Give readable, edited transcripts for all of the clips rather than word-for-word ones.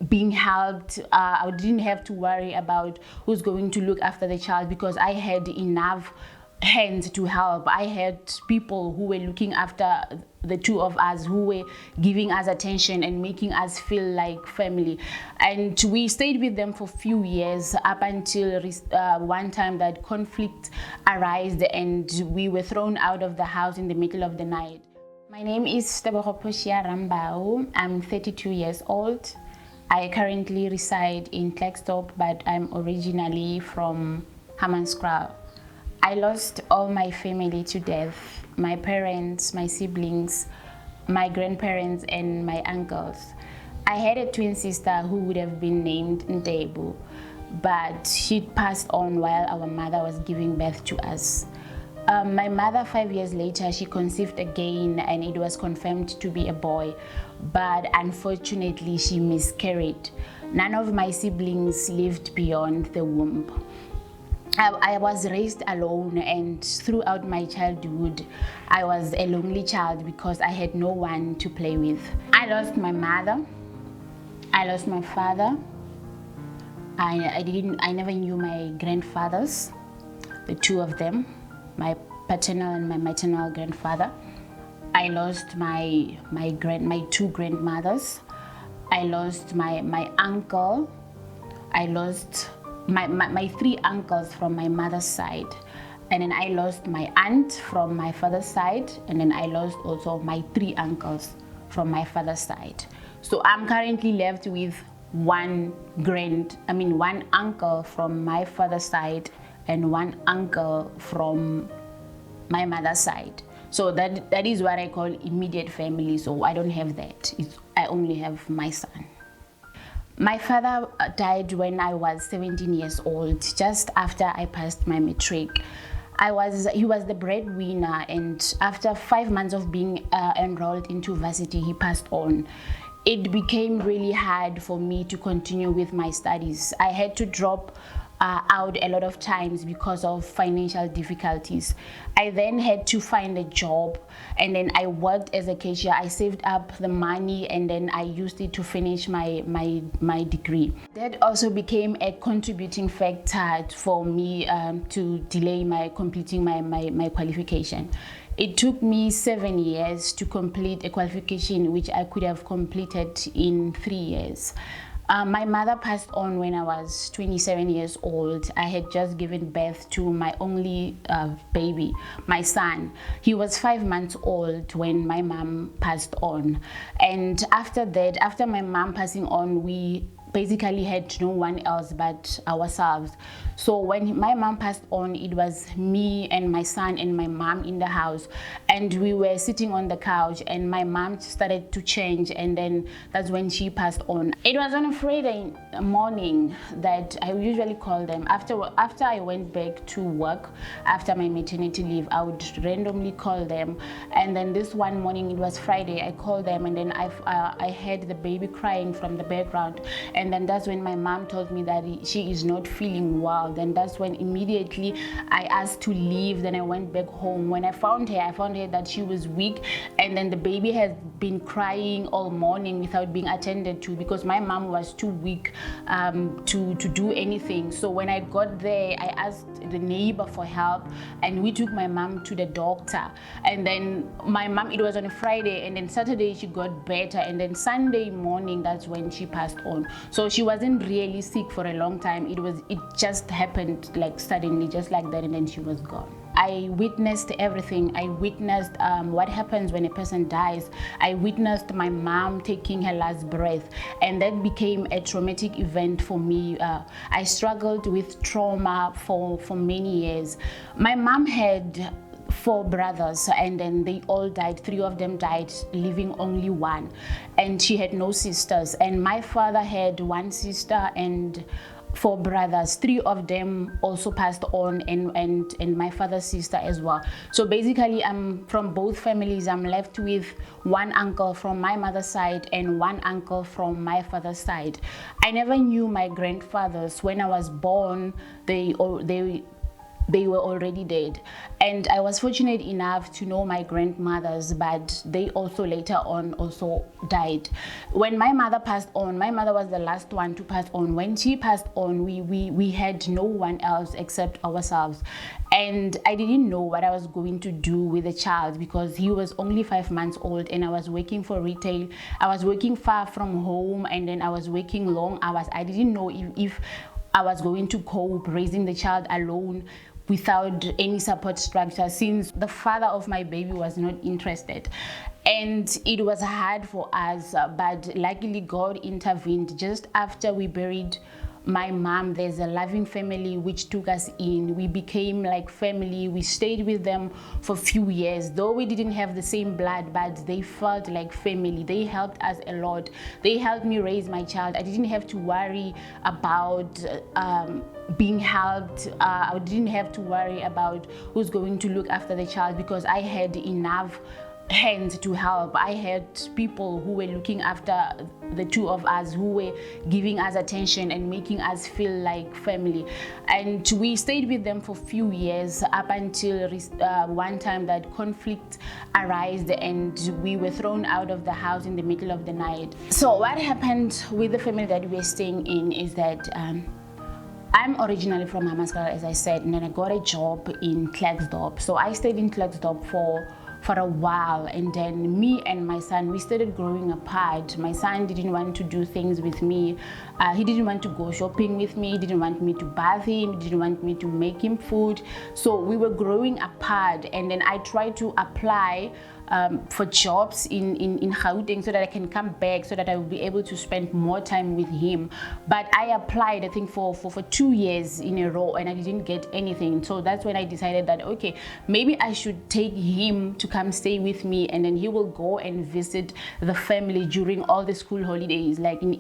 being helped. I didn't have to worry about who's going to look after the child because I had enough hands to help. I had people who were looking after the two of us, who were giving us attention and making us feel like family. And we stayed with them for a few years up until one time that conflict arose and we were thrown out of the house in the middle of the night. My name is Tebogo Poshia Rambau. I'm 32 years old. I currently reside in Klerksdorp, but I'm originally from Hammanskraal. I lost all my family to death, my parents, my siblings, my grandparents, and my uncles. I had a twin sister who would have been named Ntebu, but she passed on while our mother was giving birth to us. My mother, 5 years later, she conceived again and it was confirmed to be a boy, but unfortunately she miscarried. None of my siblings lived beyond the womb. I was raised alone, and throughout my childhood, I was a lonely child because I had no one to play with. I lost my mother, I lost my father, I never knew my grandfathers, the two of them, my paternal and my maternal grandfather. I lost my two grandmothers. I lost my uncle. I lost my three uncles from my mother's side, and then I lost my aunt from my father's side, and then I lost also my three uncles from my father's side. So I'm currently left with one uncle from my father's side and one uncle from my mother's side. So that is what I call immediate family. So I don't have that. I only have my son. My father died when I was 17 years old, just after I passed my matric. He was the breadwinner, and after 5 months of being enrolled into varsity, he passed on. It became really hard for me to continue with my studies. I had to drop out a lot of times because of financial difficulties. I then had to find a job, and then I worked as a cashier. I saved up the money and then I used it to finish my degree. That also became a contributing factor for me to delay completing my qualification. It took me 7 years to complete a qualification which I could have completed in 3 years. My mother passed on when I was 27 years old. I had just given birth to my only baby, my son. He was 5 months old when my mom passed on. And after that, after my mom passing on, we basically had no one else but ourselves. So when my mom passed on, it was me and my son and my mom in the house, and we were sitting on the couch, and my mom started to change, and then that's when she passed on. It was on a Friday morning that I usually call them. After I went back to work after my maternity leave, I would randomly call them, and then this one morning, it was Friday, I called them, and then I heard the baby crying from the background. And then that's when my mom told me that she is not feeling well. Then that's when immediately I asked to leave. Then I went back home. When I found her that she was weak, and then the baby had been crying all morning without being attended to because my mom was too weak to do anything. So when I got there, I asked the neighbor for help, and we took my mom to the doctor. And then my mom, it was on a Friday, and then Saturday she got better, and then Sunday morning, that's when she passed on. So she wasn't really sick for a long time. It just happened like suddenly, just like that, and then she was gone. I witnessed everything. I witnessed what happens when a person dies. I witnessed my mom taking her last breath, and that became a traumatic event for me. I struggled with trauma for many years. My mom had 4 brothers, and then they all died. 3 of them died, leaving only 1, and she had no sisters. And my father had 1 sister and 4 brothers. 3 of them also passed on, and my father's sister as well. So basically, I'm from both families. I'm left with 1 uncle from my mother's side and 1 uncle from my father's side. I never knew my grandfathers. When I was born, they they were already dead. And I was fortunate enough to know my grandmothers, but they also later on also died. When my mother passed on, my mother was the last one to pass on. When she passed on, we had no one else except ourselves. And I didn't know what I was going to do with the child because he was only 5 months old and I was working for retail. I was working far from home, and then I was working long hours. I didn't know if I was going to cope raising the child alone without any support structure, since the father of my baby was not interested. And it was hard for us, but luckily God intervened. Just after we buried my mom, there's a loving family which took us in. We became like family. We stayed with them for a few years, though we didn't have the same blood, but they felt like family. They helped us a lot. They helped me raise my child. I didn't have to worry about being helped. I didn't have to worry about who's going to look after the child because I had enough hands to help. I had people who were looking after the two of us, who were giving us attention and making us feel like family. And we stayed with them for a few years up until one time that conflict arose and we were thrown out of the house in the middle of the night. So what happened with the family that we were staying in is that I'm originally from Hammanskraal, as I said, and then I got a job in Klerksdorp. So I stayed in Klerksdorp for a while, and then me and my son, we started growing apart. My son didn't want to do things with me. He didn't want to go shopping with me. He didn't want me to bath him. He didn't want me to make him food. So we were growing apart, and then I tried to apply for jobs in Gauteng so that I can come back, so that I will be able to spend more time with him. But I applied, I think, for 2 years in a row, and I didn't get anything. So that's when I decided that, okay, maybe I should take him to come stay with me, and then he will go and visit the family during all the school holidays, like in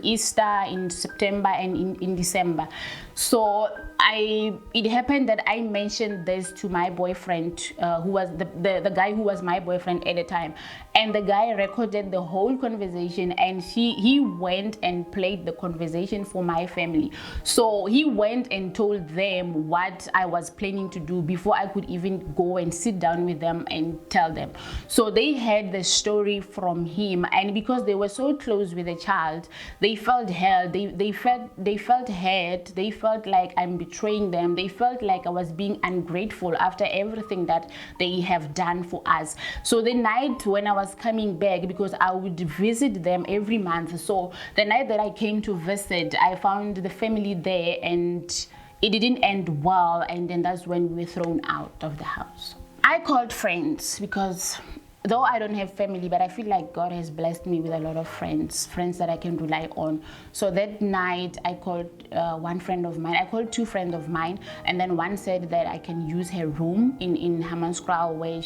Easter, in September, and in December. So it happened that I mentioned this to my boyfriend, who was the guy who was my boyfriend at the time, and the guy recorded the whole conversation, and he went and played the conversation for my family. So he went and told them what I was planning to do before I could even go and sit down with them and tell them. So they heard the story from him, and because they were so close with the child, they felt held. They felt hurt. They felt like I'm betraying them. They felt like I was being ungrateful after everything that they have done for us. So the night when I was coming back, because I would visit them every month, so the night that I came to visit, I found the family there, and it didn't end well, and then that's when we were thrown out of the house. I called friends because though I don't have family, but I feel like God has blessed me with a lot of friends that I can rely on. So that night I called one friend of mine. I called two friends of mine, and then one said that I can use her room in Hammanskraal where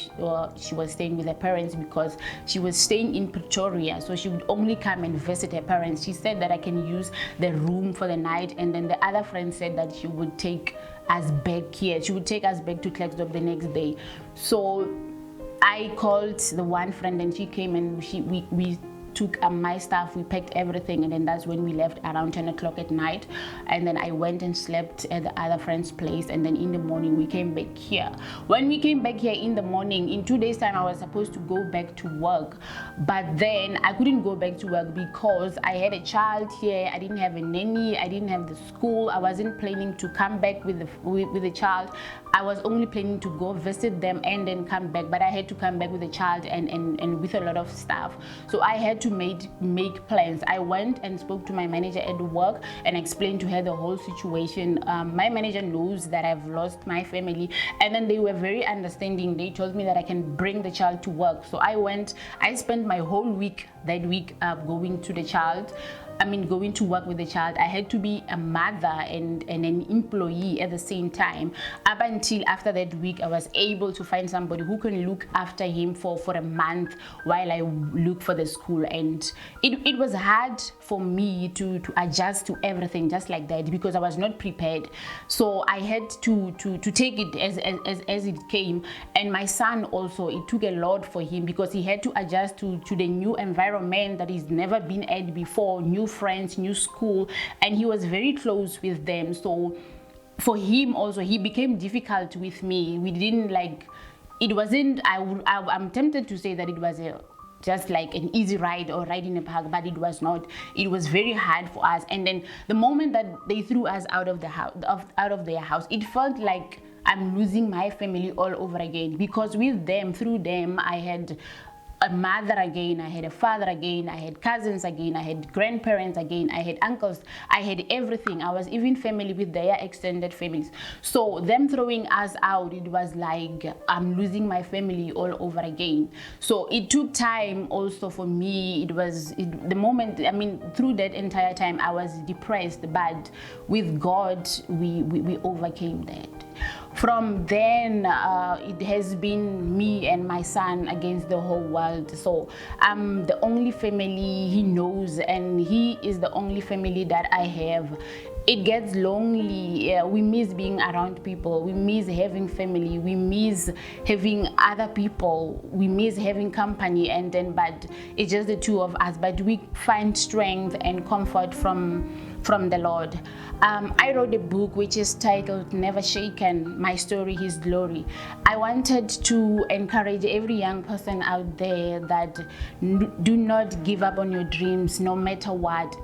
she was staying with her parents, because she was staying in Pretoria, so she would only come and visit her parents. She said that I can use the room for the night, and then the other friend said that she would take us back here. She would take us back to Klerksdorp the next day. So I called the one friend, and she came, and we took my stuff, we packed everything, and then that's when we left around 10 o'clock at night. And then I went and slept at the other friend's place, and then in the morning we came back here. When we came back here in the morning, in 2 days time I was supposed to go back to work, but then I couldn't go back to work because I had a child here. I didn't have a nanny, I didn't have the school. I wasn't planning to come back with the child. I was only planning to go visit them and then come back, but I had to come back with the child and with a lot of stuff. So I had to make plans. I went and spoke to my manager at work and explained to her the whole situation. My manager knows that I've lost my family, and then they were very understanding. They told me that I can bring the child to work. So I spent my whole week that week going to work with the child. I had to be a mother and an employee at the same time. Up until after that week, I was able to find somebody who can look after him for a month while I look for the school. And it was hard for me to adjust to everything just like that, because I was not prepared. So I had to take it as it came. And my son also, it took a lot for him, because he had to adjust to the new environment that he's never been at before, new friends, new school, and he was very close with them. So for him also, he became difficult with me. We didn't like, it wasn't, I'm tempted to say that it was just like an easy ride or ride in a park, but it was not. It was very hard for us. And then the moment that they threw us out of the house, out of their house, it felt like I'm losing my family all over again, because with them, through them, I had a mother again, I had a father again, I had cousins again, I had grandparents again, I had uncles, I had everything. I was even family with their extended families. So them throwing us out, it was like I'm losing my family all over again. So it took time also for me. The moment, I mean, through that entire time I was depressed, but with God we overcame that. From then, it has been me and my son against the whole world. So I'm the only family he knows, and he is the only family that I have. It gets lonely. We miss being around people. We miss having family. We miss having other people. We miss having company. And then, but it's just the two of us. But we find strength and comfort from the Lord. I wrote a book which is titled Never Shaken, My Story, His Glory. I wanted to encourage every young person out there that do not give up on your dreams no matter what.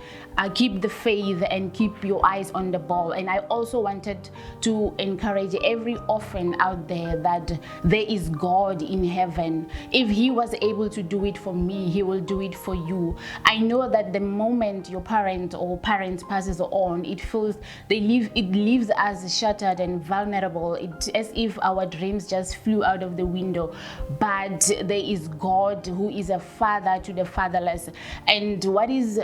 Keep the faith and keep your eyes on the ball. And I also wanted to encourage every orphan out there that there is God in heaven. If he was able to do it for me, he will do it for you. I know that the moment your parent or parents passes on, it leaves us shattered and vulnerable. It's as if our dreams just flew out of the window. But there is God who is a father to the fatherless. And what is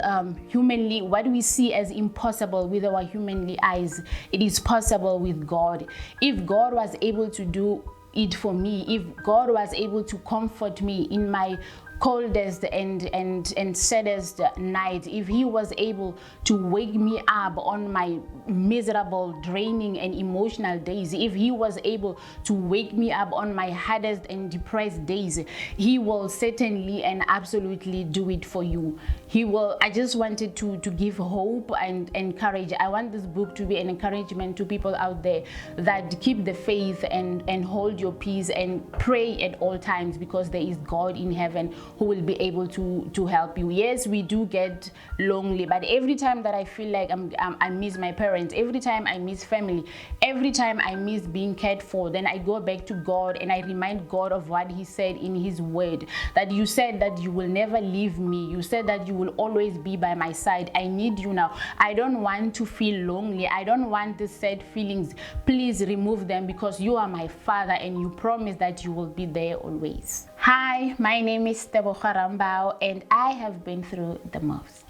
what we see as impossible with our humanly eyes, it is possible with God. If God was able to do it for me, if God was able to comfort me in my coldest and saddest night, if he was able to wake me up on my miserable, draining and emotional days, if he was able to wake me up on my hardest and depressed days, he will certainly and absolutely do it for you. He will. I just wanted to give hope and encourage. I want this book to be an encouragement to people out there that keep the faith and hold your peace and pray at all times, because there is God in heaven who will be able to help you. Yes, we do get lonely, but every time that I feel like I miss my parents, every time I miss family, every time I miss being cared for, then I go back to God and I remind God of what he said in his word, that you said that you will never leave me. You said that you will always be by my side. I need you now. I don't want to feel lonely. I don't want the sad feelings. Please remove them, because you are my father and you promise that you will be there always. Hi, my name is Tebogo Rambao and I have been through the most.